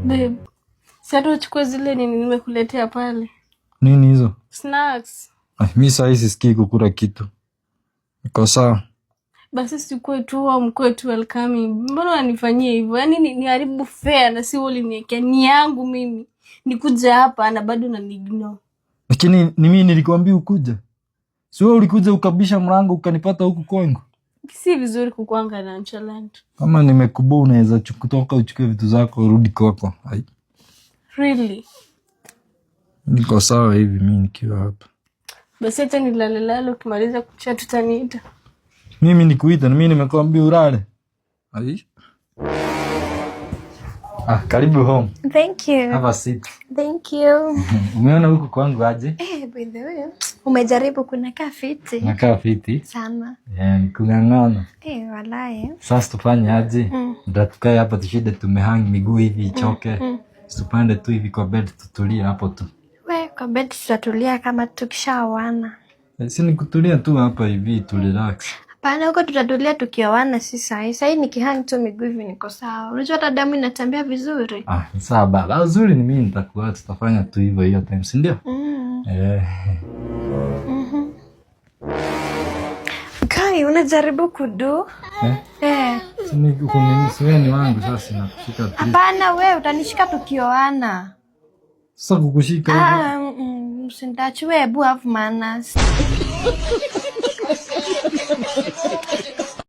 Babe, sasa uchukue zile nini nimekuletea pale. Nini hizo? Snacks. Mimi sasa sisikii kukula kitu. Niko sawa. Basi sikue tu au mkwe tu welcome. Mbona unanifanyia hivyo? Yaani ni haribu fair na si wali niwekea ni yangu mimi. Nikuja hapa na bado unaniignore. Lakini ni mimi nilikwambia ukuje. Si wewe ulikuja ukabisha mlango ukanipata huku kwangu. Si vizuri kukuanga na nonchalant. Kama nimekubua unaweza kutoka uchukue vitu zako urudi kwako. Really? Niko sawa hivi mimi nikiwa hapa. Basi hata nilalelalo ukimaliza kucha tutaniita. Mimi nikuita na mimi nimekwambia ulale. Karibu home. Thank you. Have a seat. Thank you. Umeona huku kwangu aje? By the way, umejaribu kunakaa fiti. Nakaa fiti Sana. Kung'ang'ana. Walai. Sasa tufanye aje? Ndio tukae hapa tushinde tumehang miguu hivi ichoke. Tupande tu hivi kwa bed tutulie hapo tu. We, kwa bed tutatulia kama tukishaoana. Si ni kutulia tu hapa hivi tu relax. Hapana, huko tutatulia tukioana si sahi. Sahi nikihang tu miguu hivi niko sawa. Unajua hata damu inatembea vizuri. Ni sawa baba. Uzuri ni mimi nitakuwa tutafanya tu hivyo hiyo time, si ndio? Kai, unajaribu kudu? Sini kunisiweni wangu sasa nakushika tu. Hapana, wewe utanishika tukioana. Sasa kukushika hivi. Msindachi wewe, have manners.